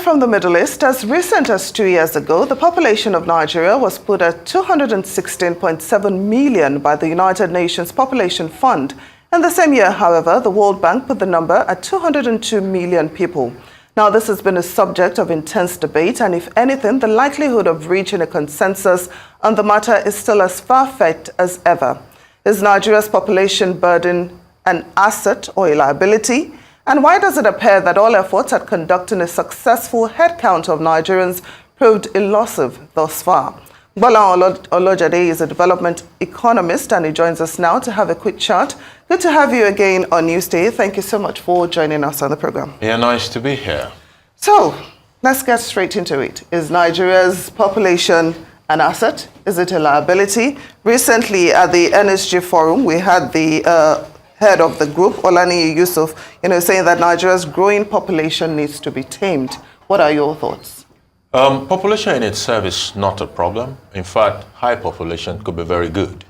from the Middle East, as recent as 2 years ago, the population of Nigeria was put at 216.7 million by the United Nations Population Fund. In the same year, however, the World Bank put the number at 202 million people. Now, this has been a subject of intense debate, and if anything, the likelihood of reaching a consensus on the matter is still as far-fetched as ever. Is Nigeria's population burden an asset or a liability? And why does it appear that all efforts at conducting a successful headcount of Nigerians proved elusive thus far? Gbolahan Olojede is a development economist, and he joins us now to have a quick chat. Good to have you again on Newsday. Thank you so much for joining us on the program. Yeah, nice to be here. So, let's get straight into it. Is Nigeria's population an asset? Is it a liability? Recently, at the NSG Forum, we had the head of the group, Olani Yusuf, saying that Nigeria's growing population needs to be tamed. What are your thoughts? Population in itself is not a problem. In fact, high population could be very good.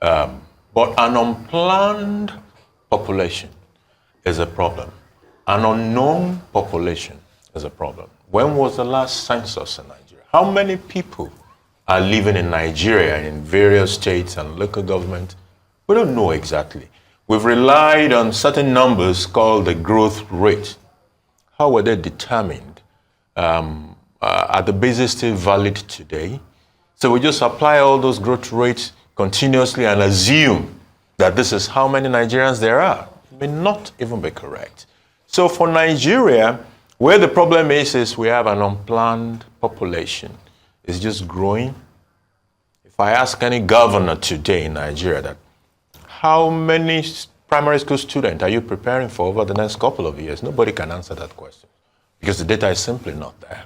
But an unplanned population is a problem. An unknown population is a problem. When was the last census in Nigeria? How many people are living in Nigeria in various states and local government? We don't know exactly. We've relied on certain numbers called the growth rate. How were they determined? Are the basis still valid today? So we just apply all those growth rates continuously and assume that this is how many Nigerians there are. It may not even be correct. So for Nigeria, where the problem is we have an unplanned population. It's just growing. If I ask any governor today in Nigeria that how many primary school students are you preparing for over the next couple of years? Nobody can answer that question because the data is simply not there.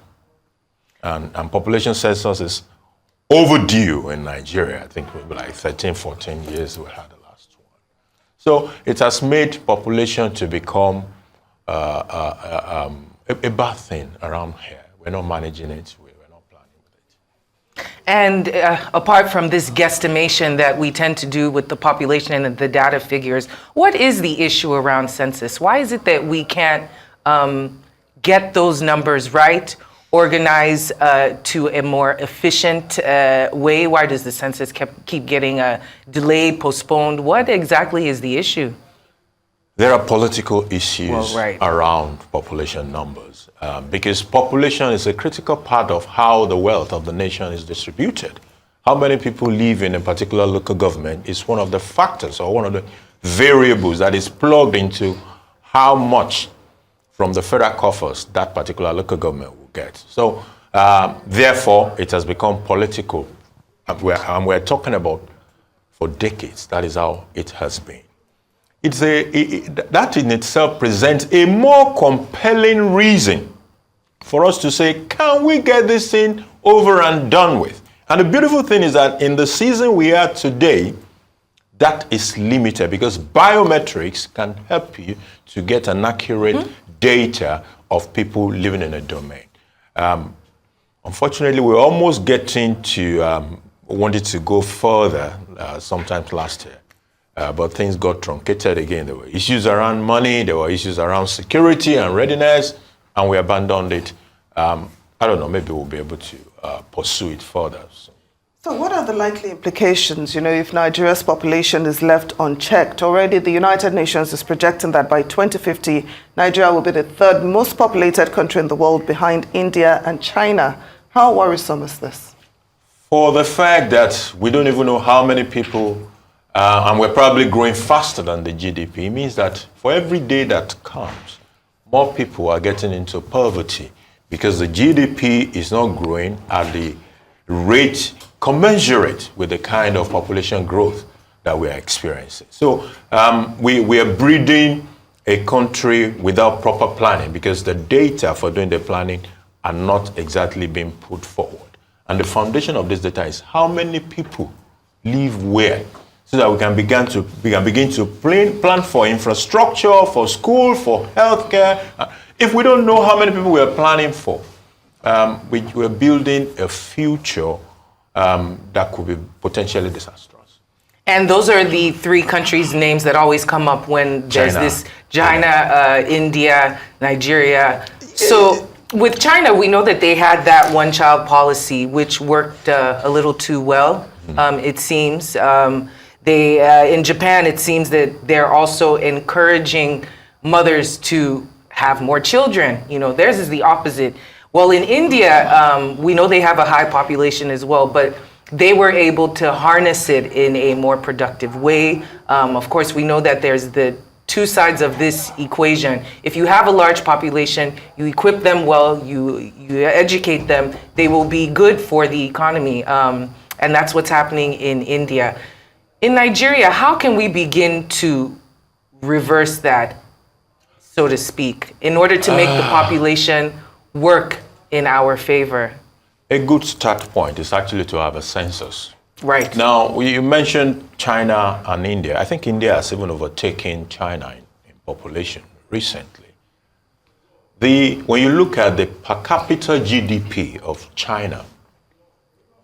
And population census is overdue in Nigeria. I think maybe like 13, 14 years we had the last one. So it has made population to become a bad thing around here. We're not managing it. And apart from this guesstimation that we tend to do with the population and the data figures, what is the issue around census? Why is it that we can't get those numbers right, organize to a more efficient way? Why does the census keep getting delayed, postponed? What exactly is the issue? There are political issues around population numbers because population is a critical part of how the wealth of the nation is distributed. How many people live in a particular local government is one of the factors or one of the variables that is plugged into how much from the federal coffers that particular local government will get. So therefore, it has become political. And we're talking about for decades. That is how it has been. That in itself presents a more compelling reason for us to say, can we get this thing over and done with? And the beautiful thing is that in the season we are today, that is limited because biometrics can help you to get an accurate data of people living in a domain. Unfortunately, we're almost getting to wanted to go further sometimes last year. But things got truncated again. There were issues around money, there were issues around security and readiness, and we abandoned it. I don't know, maybe we'll be able to pursue it further. So what are the likely implications, if Nigeria's population is left unchecked? Already the United Nations is projecting that by 2050, Nigeria will be the third most populated country in the world behind India and China. How worrisome is this? For the fact that we don't even know how many people and we're probably growing faster than the GDP. It means that for every day that comes, more people are getting into poverty because the GDP is not growing at the rate commensurate with the kind of population growth that we are experiencing. So we are breeding a country without proper planning because the data for doing the planning are not exactly being put forward. And the foundation of this data is how many people live where, so that we can begin to plan for infrastructure, for school, for healthcare. If we don't know how many people we are planning for, we're building a future that could be potentially disastrous. And those are the three countries' names that always come up when there's China, India, Nigeria. So with China, we know that they had that one-child policy, which worked a little too well, it seems. In Japan, it seems that they're also encouraging mothers to have more children. You know, theirs is the opposite. Well, in India, we know they have a high population as well, but they were able to harness it in a more productive way. Of course, we know that there's the two sides of this equation. If you have a large population, you equip them well, you educate them, they will be good for the economy. And that's what's happening in India. In Nigeria, how can we begin to reverse that, so to speak, in order to make the population work in our favor? A good start point is actually to have a census. Right. Now, you mentioned China and India. I think India has even overtaken China in population recently. When you look at the per capita GDP of China,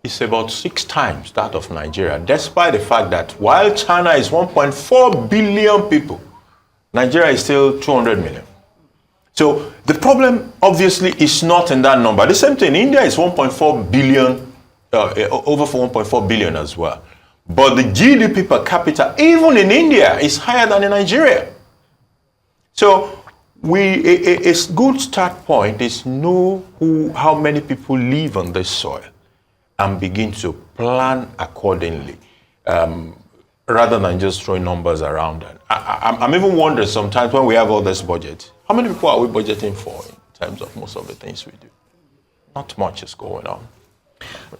it's about 6 times that of Nigeria, despite the fact that while China is 1.4 billion people, Nigeria is still 200 million. So the problem obviously is not in that number. The same thing, India is 1.4 billion, over 1.4 billion as well. But the GDP per capita, even in India, is higher than in Nigeria. So a good start point is know how many people live on this soil and begin to plan accordingly, rather than just throwing numbers around. I'm even wondering sometimes when we have all this budget, how many people are we budgeting for in terms of most of the things we do? Not much is going on.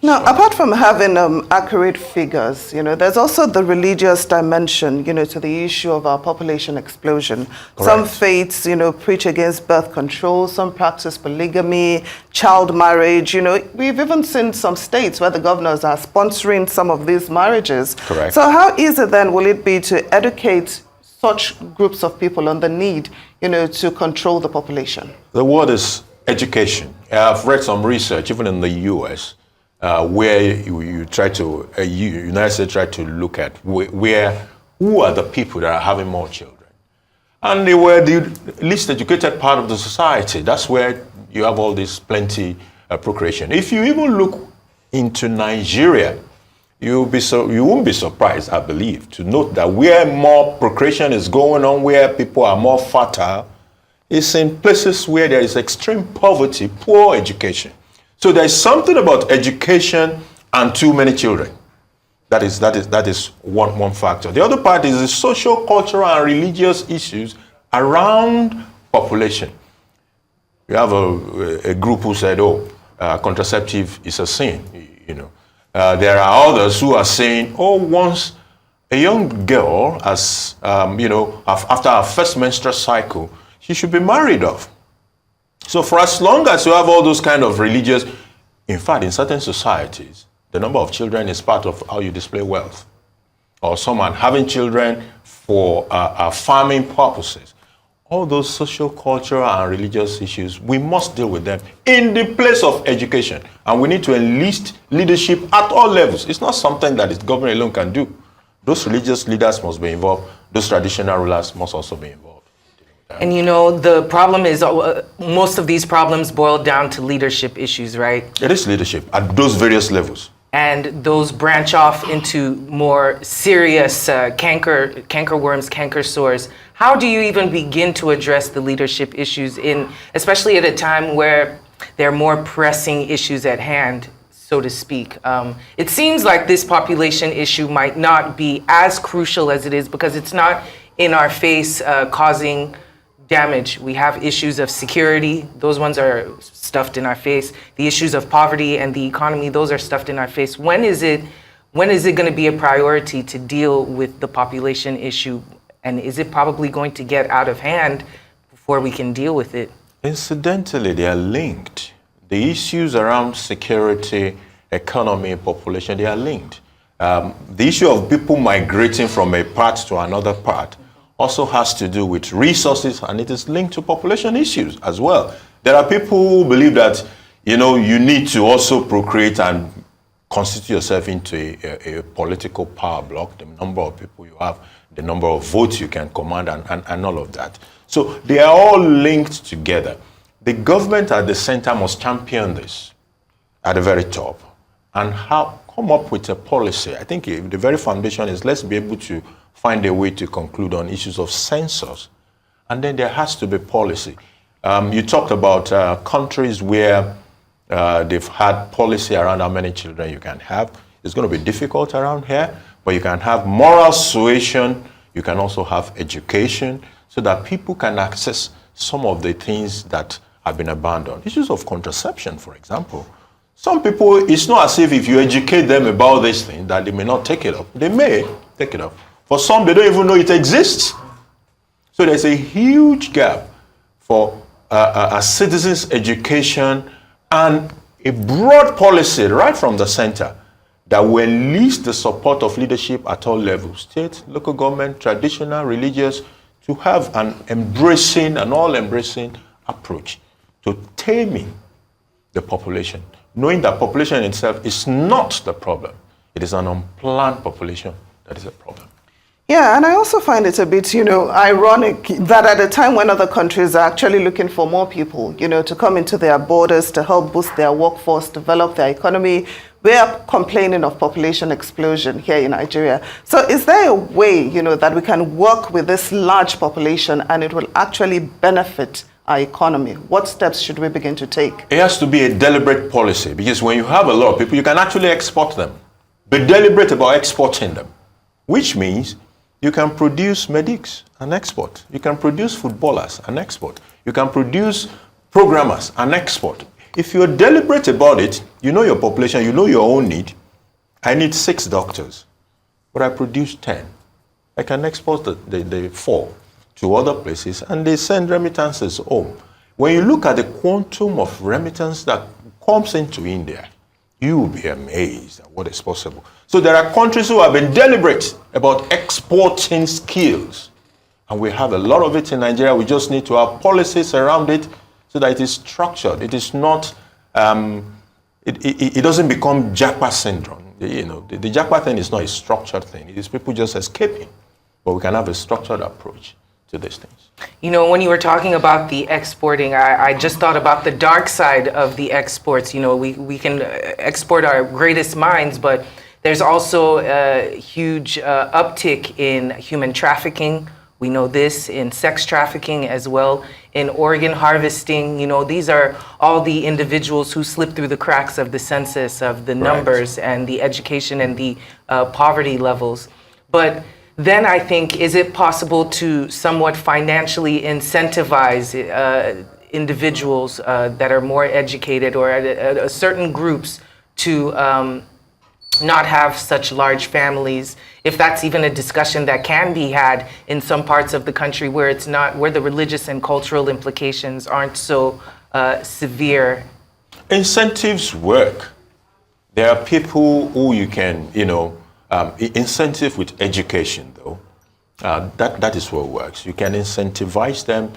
Now, apart from having accurate figures, you know, there's also the religious dimension, you know, to the issue of our population explosion. Correct. Some faiths, you know, preach against birth control. Some practice polygamy, child marriage. You know, we've even seen some states where the governors are sponsoring some of these marriages. Correct. So how easy then will it be to educate such groups of people on the need, you know, to control the population? The word is education. I've read some research, even in the U.S., where you try to, United States try to look at who are the people that are having more children. And they were the least educated part of the society. That's where you have all this plenty procreation. If you even look into Nigeria, you won't be surprised, I believe, to note that where more procreation is going on, where people are more fertile, is in places where there is extreme poverty, poor education. So there's something about education and too many children. That is one factor. The other part is the social, cultural, and religious issues around population. You have a group who said, contraceptive is a sin. You know, there are others who are saying, once a young girl has, after her first menstrual cycle, she should be married off. So for as long as you have all those kind of religious, in fact, in certain societies, the number of children is part of how you display wealth. Or someone having children for farming purposes. All those social, cultural, and religious issues, we must deal with them in the place of education. And we need to enlist leadership at all levels. It's not something that the government alone can do. Those religious leaders must be involved. Those traditional rulers must also be involved. And you know, the problem is most of these problems boil down to leadership issues, right? It is leadership at those various levels. And those branch off into more serious canker worms, canker sores. How do you even begin to address the leadership issues, especially at a time where there are more pressing issues at hand, so to speak? It seems like this population issue might not be as crucial as it is because it's not in our face causing damage. We have issues of security. Those ones are stuffed in our face. The issues of poverty and the economy, those are stuffed in our face. When is it going to be a priority to deal with the population issue? And is it probably going to get out of hand before we can deal with it? Incidentally, they are linked. The issues around security, economy, population, they are linked. The issue of people migrating from a part to another part also has to do with resources, and it is linked to population issues as well. There are people who believe that, you need to also procreate and constitute yourself into a political power block, the number of people you have, the number of votes you can command, and all of that. So they are all linked together. the government at the center must champion this at the very top and come up with a policy. I think the very foundation is let's be able to find a way to conclude on issues of census. And then there has to be policy. You talked about countries where they've had policy around how many children you can have. It's going to be difficult around here, but you can have moral suasion. You can also have education so that people can access some of the things that have been abandoned. Issues of contraception, for example. Some people, it's not as if you educate them about this thing that they may not take it up. They may take it up. For some, they don't even know it exists. So there's a huge gap for a citizen's education and a broad policy right from the center that will enlist the support of leadership at all levels, state, local government, traditional, religious, to have an all-embracing approach to taming the population, knowing that population itself is not the problem. It is an unplanned population that is a problem. Yeah, and I also find it a bit, ironic that at a time when other countries are actually looking for more people, to come into their borders, to help boost their workforce, develop their economy, we are complaining of population explosion here in Nigeria. So is there a way, that we can work with this large population and it will actually benefit our economy? What steps should we begin to take? It has to be a deliberate policy, because when you have a lot of people, you can actually export them. Be deliberate about exporting them, which means you can produce medics and export. You can produce footballers and export. You can produce programmers and export. If you're deliberate about it, you know your population, you know your own need. I need 6 doctors, but I produce 10. I can export the 4 to other places, and they send remittances home. When you look at the quantum of remittance that comes into India, you will be amazed at what is possible. So there are countries who have been deliberate about exporting skills. And we have a lot of it in Nigeria. We just need to have policies around it so that it is structured. It is not, it doesn't become Japa syndrome. The Japa thing is not a structured thing. It is people just escaping. But we can have a structured approach to these things. When you were talking about the exporting, I just thought about the dark side of the exports. We can export our greatest minds, but there's also a huge uptick in human trafficking. We know this in sex trafficking as well, in organ harvesting. These are all the individuals who slip through the cracks of the census, of the numbers and the education and the poverty levels. But then I think, is it possible to somewhat financially incentivize individuals that are more educated or certain groups to not have such large families, if that's even a discussion that can be had in some parts of the country where it's not, where the religious and cultural implications aren't so severe? Incentives work. There are people who you can, incentive with education, though. That is what works. You can incentivize them.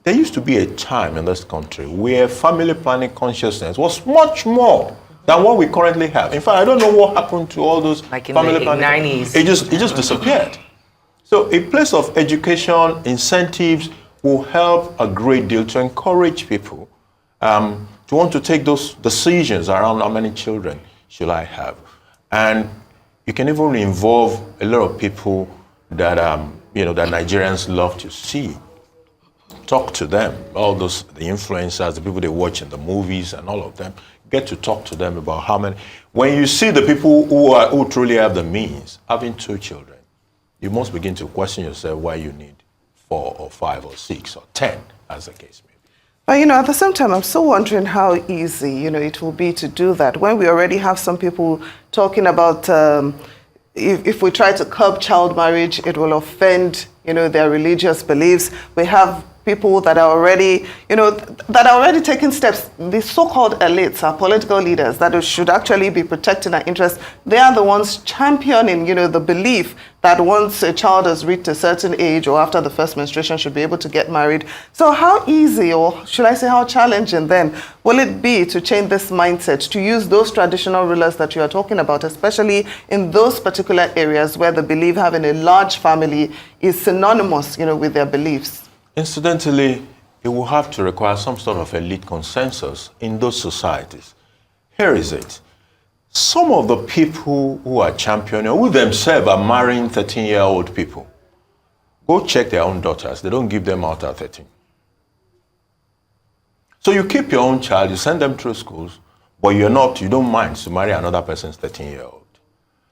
There used to be a time in this country where family planning consciousness was much more than what we currently have. In fact, I don't know what happened to all those like in family the planning. 90s. It just disappeared. So a place of education, incentives will help a great deal to encourage people to want to take those decisions around how many children should I have. And you can even involve a lot of people that that Nigerians love to see. Talk to them, all those, the influencers, the people they watch in the movies and all of them. Get to talk to them about how many. When you see the people who truly have the means, having 2 children, you must begin to question yourself why you need 4 or 5 or 6 or 10, as the case may be. But, at the same time, I'm still wondering how easy, it will be to do that when we already have some people talking about if we try to curb child marriage, it will offend, their religious beliefs. We have people that are already, taking steps. The so-called elites, our political leaders that should actually be protecting our interests, they are the ones championing, the belief that once a child has reached a certain age or after the first menstruation should be able to get married. So how easy, or should I say how challenging then, will it be to change this mindset, to use those traditional rulers that you are talking about, especially in those particular areas where they believe having a large family is synonymous, with their beliefs? Incidentally, it will have to require some sort of elite consensus in those societies. Here is it. Some of the people who are championing, who themselves are marrying 13-year-old people, go check their own daughters. They don't give them out at 13. So you keep your own child, you send them through schools, but you don't mind to marry another person's 13-year-old.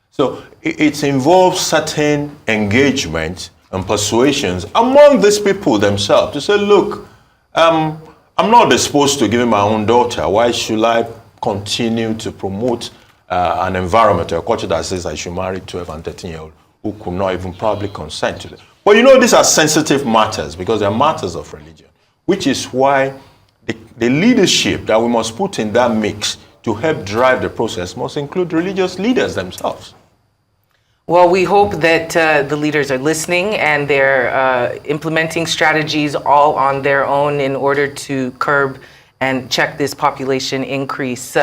So it involves certain engagement and persuasions among these people themselves to say, look, I'm not disposed to give my own daughter. Why should I continue to promote an environment or a culture that says I should marry 12 and 13-year-old who could not even probably consent to it? But you know, these are sensitive matters because they're matters of religion, which is why the leadership that we must put in that mix to help drive the process must include religious leaders themselves. Well, we hope that the leaders are listening and they're implementing strategies all on their own in order to curb and check this population increase.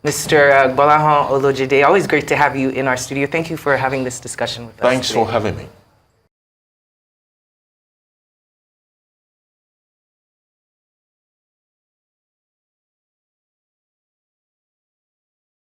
Mr. Gbolahan Olojede, always great to have you in our studio. Thank you for having this discussion with us. Thanks today. for having me.